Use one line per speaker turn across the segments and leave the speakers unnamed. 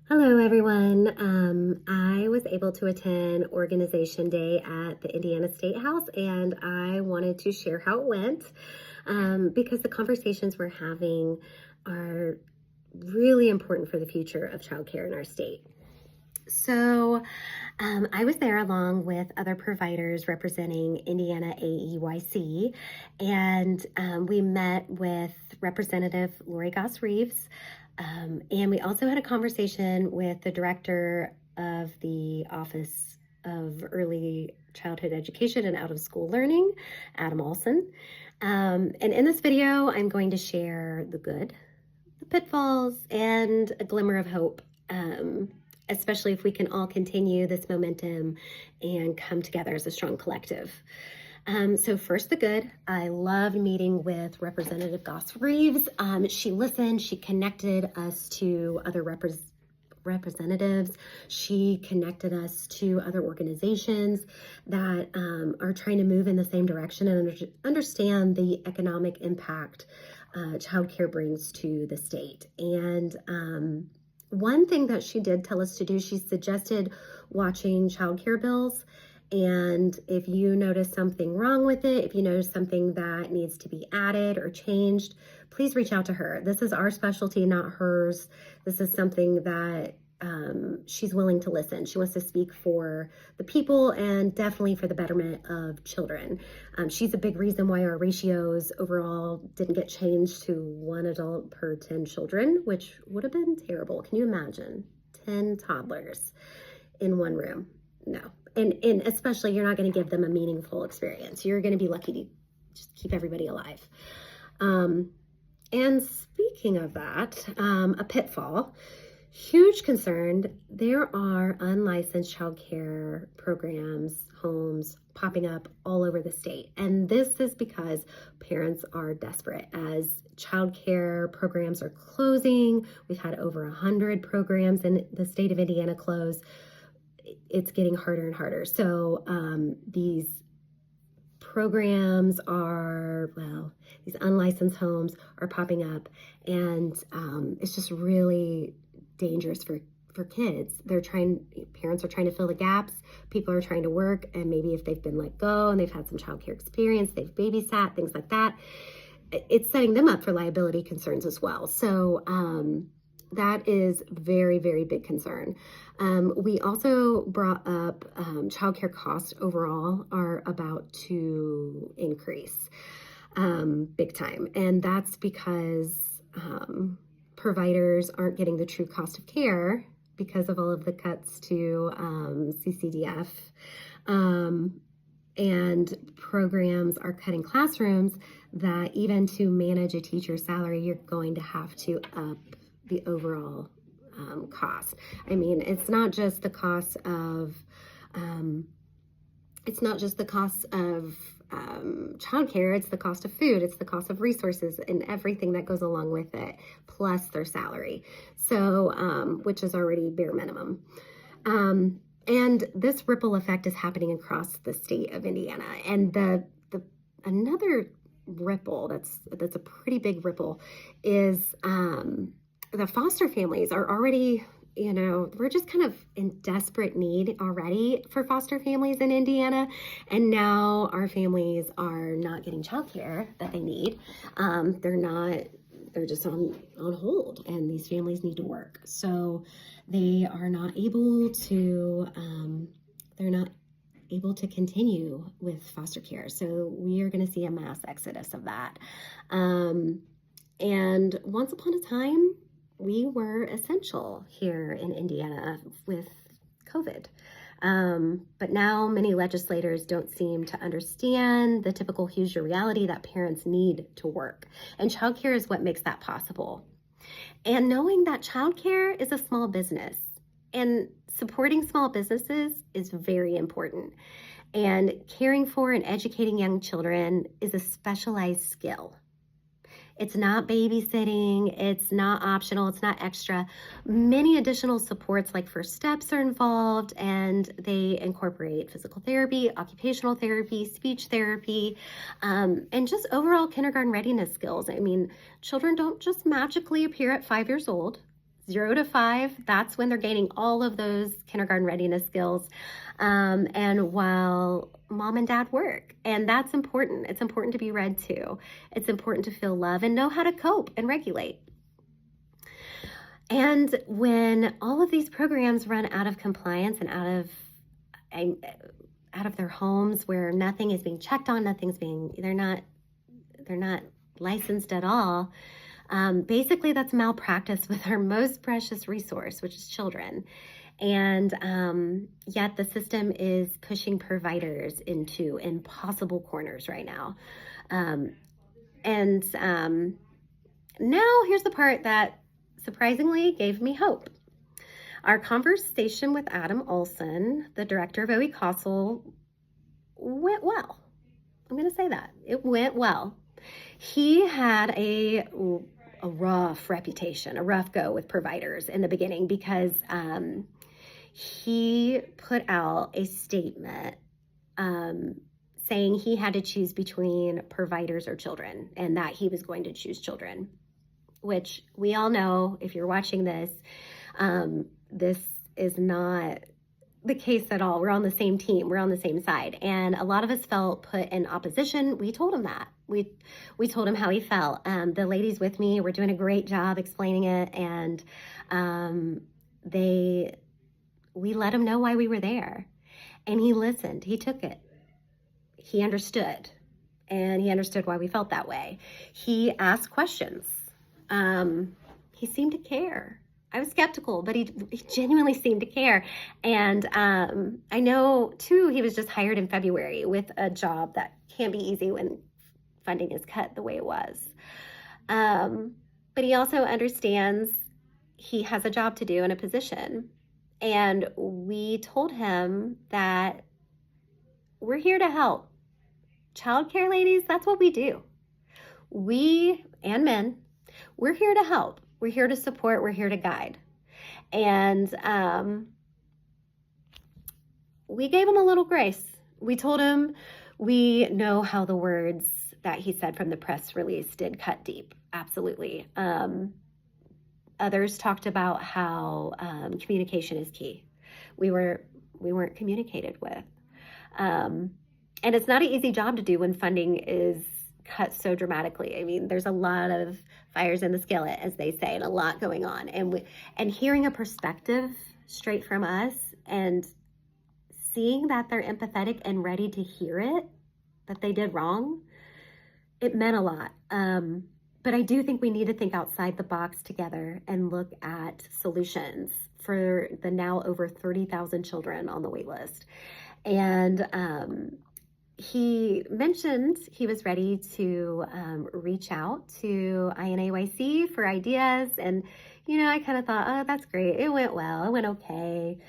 Hello, everyone. I was able to attend Organization Day at the Indiana Statehouse, and I wanted to share how it went because the conversations we're having are really important for the future of childcare in our state. So, I was there along with other providers representing Indiana AEYC, and we met with Representative Lori Goss Reeves, and we also had a conversation with the director of the Office of Early Childhood Education and Out of School Learning, Adam Olson. And in this video, I'm going to share the good, the pitfalls, and a glimmer of hope. Especially if we can all continue this momentum and come together as a strong collective. So first, the good. I loved meeting with Representative Goss Reeves. She listened, she connected us to other representatives. She connected us to other organizations that are trying to move in the same direction and understand the economic impact childcare brings to the state. And one thing that she did tell us to do, she suggested watching childcare bills. And if you notice something wrong with it, if you notice something that needs to be added or changed, please reach out to her. This is our specialty, not hers. This is something that she's willing to listen. She wants to speak for the people and definitely for the betterment of children. She's a big reason why our ratios overall didn't get changed to 1 adult per 10 children, which would have been terrible. Can you imagine 10 toddlers in one room? No. And especially you're not going to give them a meaningful experience. You're going to be lucky to just keep everybody alive. And speaking of that, a pitfall. Huge concern, there are unlicensed childcare programs, homes popping up all over the state. And this is because parents are desperate as childcare programs are closing. We've had over 100 programs in the state of Indiana close. It's getting harder and harder. So these programs are, these unlicensed homes are popping up, and it's just really dangerous for kids. Parents are trying to fill the gaps. People are trying to work, and maybe if they've been let go and they've had some childcare experience, they've babysat, things like that, it's setting them up for liability concerns as well. So that is very, very big concern. We also brought up childcare costs overall are about to increase big time. And that's because providers aren't getting the true cost of care because of all of the cuts to CCDF. And programs are cutting classrooms that even to manage a teacher's salary, you're going to have to up the overall cost. I mean, it's not just the cost of childcare, it's the cost of food, it's the cost of resources and everything that goes along with it, plus their salary. So, which is already bare minimum. And this ripple effect is happening across the state of Indiana. And another ripple that's a pretty big ripple is the foster families are already, we're just kind of in desperate need already for foster families in Indiana. And now our families are not getting childcare that they need. They're just on hold, and these families need to work. So they are not able to, continue with foster care. So we are going to see a mass exodus of that. And once upon a time, we were essential here in Indiana with COVID. But now many legislators don't seem to understand the typical Hoosier reality that parents need to work. And childcare is what makes that possible. And knowing that childcare is a small business and supporting small businesses is very important. And caring for and educating young children is a specialized skill. It's not babysitting, it's not optional, it's not extra. Many additional supports like first steps are involved, and they incorporate physical therapy, occupational therapy, speech therapy, and just overall kindergarten readiness skills. I mean, children don't just magically appear at 5 years old. 0 to 5, that's when they're gaining all of those kindergarten readiness skills. And while mom and dad work, and that's important. It's important to be read to. It's important to feel love and know how to cope and regulate. And when all of these programs run out of compliance and out of their homes, where nothing is being checked on, they're not licensed at all. Basically, that's malpractice with our most precious resource, which is children. And yet the system is pushing providers into impossible corners right now. Now here's the part that surprisingly gave me hope. Our conversation with Adam Olson, the director of OE Castle, went well. I'm going to say that. It went well. He had a rough reputation, a rough go with providers in the beginning because he put out a statement saying he had to choose between providers or children, and that he was going to choose children, which we all know, if you're watching this, this is not the case at all. We're on the same team. We're on the same side. And a lot of us felt put in opposition. We told him that. We told him how he felt. The ladies with me were doing a great job explaining it. And we let him know why we were there. And he listened. He took it. He understood. And he understood why we felt that way. He asked questions. He seemed to care. I was skeptical, but he genuinely seemed to care. And I know, too, he was just hired in February with a job that can't be easy when funding is cut the way it was. But he also understands he has a job to do and a position. And we told him that we're here to help. Childcare ladies, that's what we do. We, and men, we're here to help. We're here to support. We're here to guide. And we gave him a little grace. We told him we know how the words that he said from the press release did cut deep. Absolutely. Others talked about how communication is key. We weren't communicated with. And it's not an easy job to do when funding is cut so dramatically. I mean, there's a lot of fires in the skillet, as they say, and a lot going on. And hearing a perspective straight from us and seeing that they're empathetic and ready to hear it, that they did wrong, it meant a lot. But I do think we need to think outside the box together and look at solutions for the now over 30,000 children on the wait list. And he mentioned he was ready to reach out to INAYC for ideas. And, I kind of thought, oh, that's great. It went well. It went okay.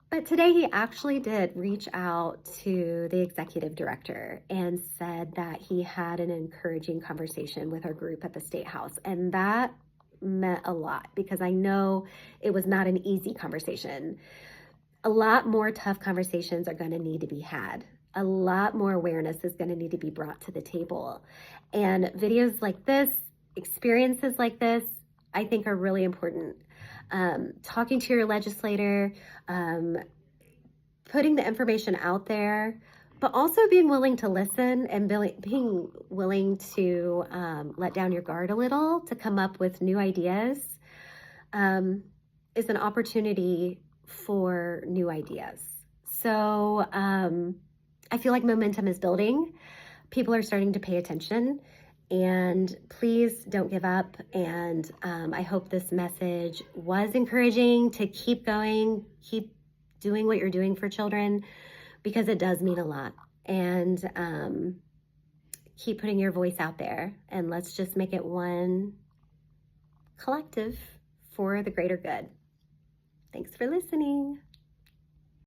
But today he actually did reach out to the executive director and said that he had an encouraging conversation with our group at the Statehouse. And that meant a lot because I know it was not an easy conversation. A lot more tough conversations are going to need to be had. A lot more awareness is going to need to be brought to the table. And videos like this, experiences like this, I think are really important. Talking to your legislator, putting the information out there, but also being willing to listen and being willing to let down your guard a little to come up with new ideas is an opportunity for new ideas. So I feel like momentum is building. People are starting to pay attention, and please don't give up. And I hope this message was encouraging to keep going, keep doing what you're doing for children, because it does mean a lot. And keep putting your voice out there, and let's just make it one collective for the greater good. Thanks for listening.